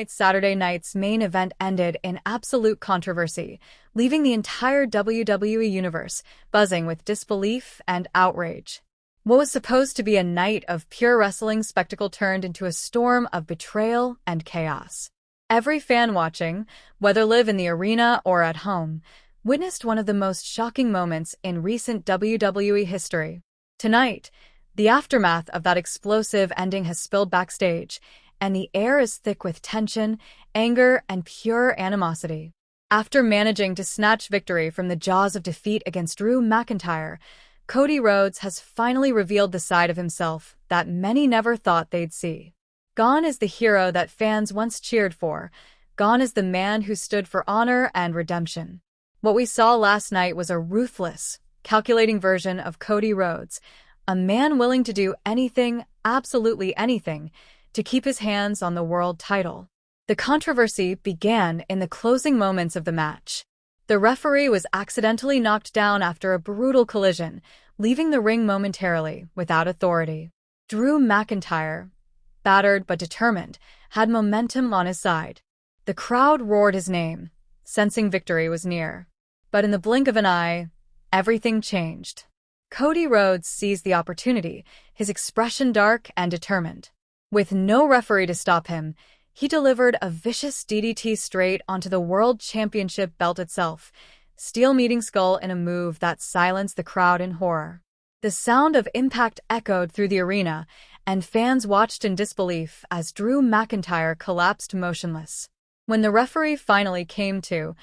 Saturday night's main event ended in absolute controversy, leaving the entire WWE Universe buzzing with disbelief and outrage. What was supposed to be a night of pure wrestling spectacle turned into a storm of betrayal and chaos. Every fan watching, whether live in the arena or at home, witnessed one of the most shocking moments in recent WWE history. Tonight, the aftermath of that explosive ending has spilled backstage, and the air is thick with tension, anger, and pure animosity. After managing to snatch victory from the jaws of defeat against Drew McIntyre, Cody Rhodes has finally revealed the side of himself that many never thought they'd see. Gone is the hero that fans once cheered for. Gone is the man who stood for honor and redemption. What we saw last night was a ruthless, calculating version of Cody Rhodes, a man willing to do anything, absolutely anything, to keep his hands on the world title. The controversy began in the closing moments of the match. The referee was accidentally knocked down after a brutal collision, leaving the ring momentarily without authority. Drew McIntyre, battered but determined, had momentum on his side. The crowd roared his name, sensing victory was near. But in the blink of an eye, everything changed. Cody Rhodes seized the opportunity, his expression dark and determined. With no referee to stop him, he delivered a vicious DDT straight onto the World Championship belt itself, steel meeting skull in a move that silenced the crowd in horror. The sound of impact echoed through the arena, and fans watched in disbelief as Drew McIntyre collapsed motionless. When the referee finally came to,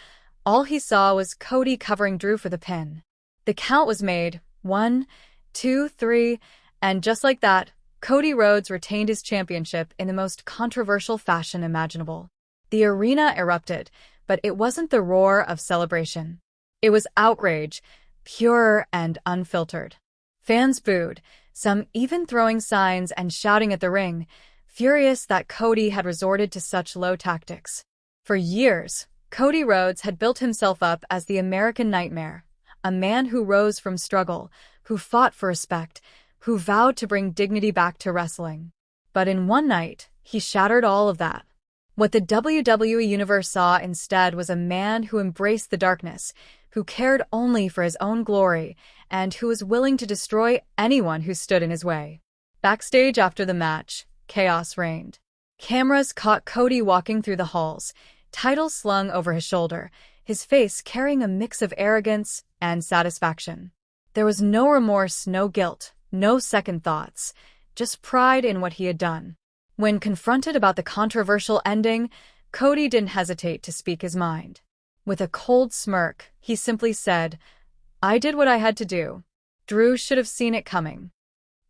all he saw was Cody covering Drew for the pin. The count was made, 1, 2, 3, and just like that, Cody Rhodes retained his championship in the most controversial fashion imaginable. The arena erupted, but it wasn't the roar of celebration. It was outrage, pure and unfiltered. Fans booed, some even throwing signs and shouting at the ring, furious that Cody had resorted to such low tactics. For years, Cody Rhodes had built himself up as the American Nightmare, a man who rose from struggle, who fought for respect, who vowed to bring dignity back to wrestling. But in one night, he shattered all of that. What the WWE Universe saw instead was a man who embraced the darkness, who cared only for his own glory, and who was willing to destroy anyone who stood in his way. Backstage after the match, chaos reigned. Cameras caught Cody walking through the halls, title slung over his shoulder, his face carrying a mix of arrogance and satisfaction. There was no remorse, no guilt, no second thoughts, just pride in what he had done. When confronted about the controversial ending, Cody didn't hesitate to speak his mind. With a cold smirk, he simply said, "I did what I had to do. Drew should have seen it coming."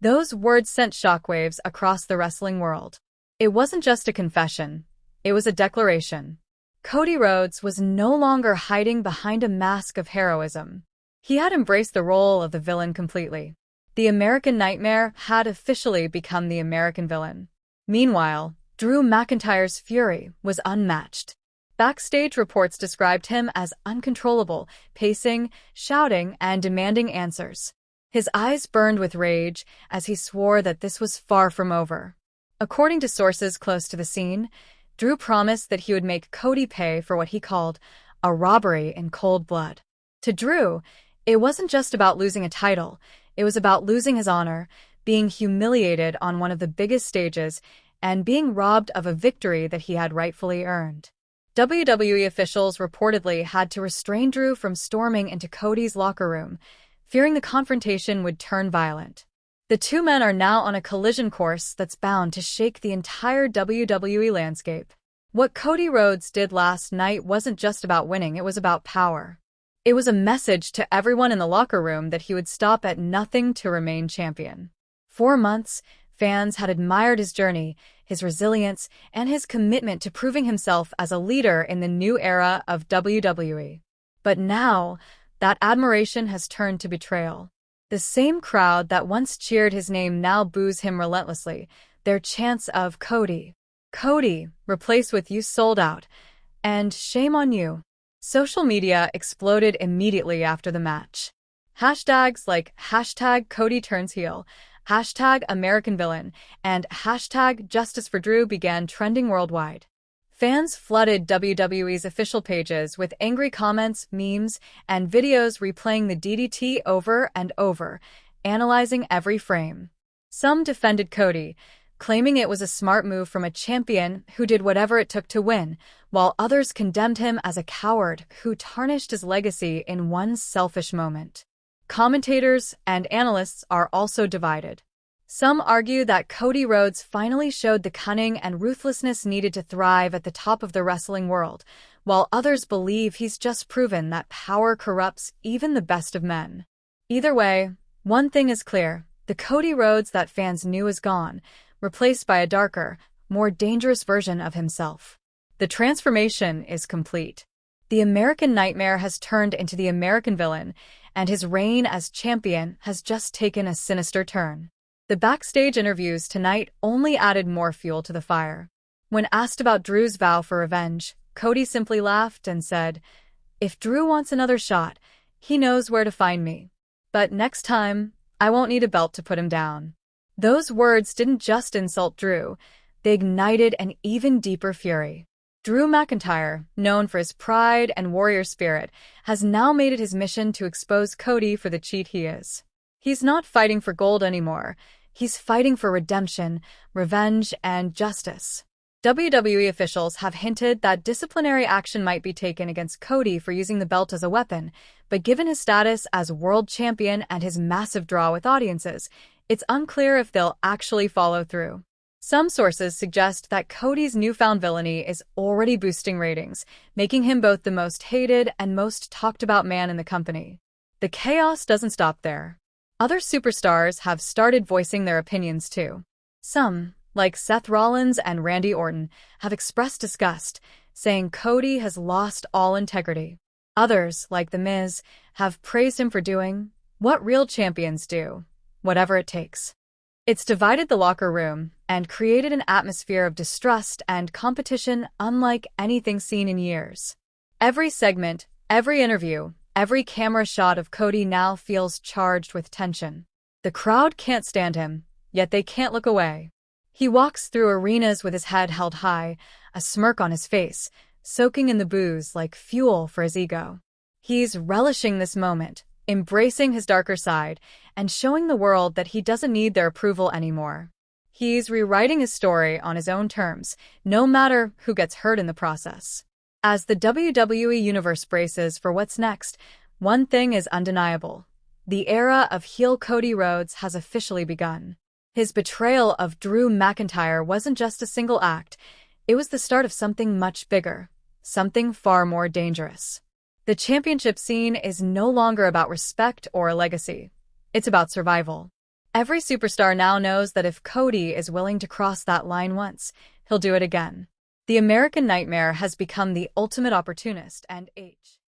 Those words sent shockwaves across the wrestling world. It wasn't just a confession, it was a declaration. Cody Rhodes was no longer hiding behind a mask of heroism. He had embraced the role of the villain completely. The American Nightmare had officially become the American villain. Meanwhile, Drew McIntyre's fury was unmatched. Backstage reports described him as uncontrollable, pacing, shouting, and demanding answers. His eyes burned with rage as he swore that this was far from over. According to sources close to the scene, Drew promised that he would make Cody pay for what he called a robbery in cold blood. To Drew, it wasn't just about losing a title. It was about losing his honor, being humiliated on one of the biggest stages, and being robbed of a victory that he had rightfully earned. WWE officials reportedly had to restrain Drew from storming into Cody's locker room, fearing the confrontation would turn violent. The two men are now on a collision course that's bound to shake the entire WWE landscape. What Cody Rhodes did last night wasn't just about winning, it was about power. It was a message to everyone in the locker room that he would stop at nothing to remain champion. For months, fans had admired his journey, his resilience, and his commitment to proving himself as a leader in the new era of WWE. But now, that admiration has turned to betrayal. The same crowd that once cheered his name now boos him relentlessly, their chants of "Cody, Cody," replaced with "You sold out," and "Shame on you." Social media exploded immediately after the match. Hashtags like #CodyTurnsHeel, #AmericanVillain, and #JusticeForDrew began trending worldwide. Fans flooded WWE's official pages with angry comments, memes, and videos replaying the DDT over and over, analyzing every frame. Some defended Cody, claiming it was a smart move from a champion who did whatever it took to win, while others condemned him as a coward who tarnished his legacy in one selfish moment. Commentators and analysts are also divided. Some argue that Cody Rhodes finally showed the cunning and ruthlessness needed to thrive at the top of the wrestling world, while others believe he's just proven that power corrupts even the best of men. Either way, one thing is clear: the Cody Rhodes that fans knew is gone, replaced by a darker, more dangerous version of himself. The transformation is complete. The American Nightmare has turned into the American villain, and his reign as champion has just taken a sinister turn. The backstage interviews tonight only added more fuel to the fire. When asked about Drew's vow for revenge, Cody simply laughed and said, "If Drew wants another shot, he knows where to find me. But next time, I won't need a belt to put him down." Those words didn't just insult Drew, they ignited an even deeper fury. Drew McIntyre, known for his pride and warrior spirit, has now made it his mission to expose Cody for the cheat he is. He's not fighting for gold anymore. He's fighting for redemption, revenge, and justice. WWE officials have hinted that disciplinary action might be taken against Cody for using the belt as a weapon, but given his status as world champion and his massive draw with audiences, it's unclear if they'll actually follow through. Some sources suggest that Cody's newfound villainy is already boosting ratings, making him both the most hated and most talked about man in the company. The chaos doesn't stop there. Other superstars have started voicing their opinions too. Some, like Seth Rollins and Randy Orton, have expressed disgust, saying Cody has lost all integrity. Others, like The Miz, have praised him for doing what real champions do, whatever it takes. It's divided the locker room and created an atmosphere of distrust and competition unlike anything seen in years. Every segment, every interview, every camera shot of Cody now feels charged with tension. The crowd can't stand him, yet they can't look away. He walks through arenas with his head held high, a smirk on his face, soaking in the booze like fuel for his ego. He's relishing this moment, embracing his darker side, and showing the world that he doesn't need their approval anymore. He's rewriting his story on his own terms, no matter who gets hurt in the process. As the WWE Universe braces for what's next, one thing is undeniable: the era of heel Cody Rhodes has officially begun. His betrayal of Drew McIntyre wasn't just a single act, it was the start of something much bigger, something far more dangerous. The championship scene is no longer about respect or a legacy. It's about survival. Every superstar now knows that if Cody is willing to cross that line once, he'll do it again. The American Nightmare has become the ultimate opportunist and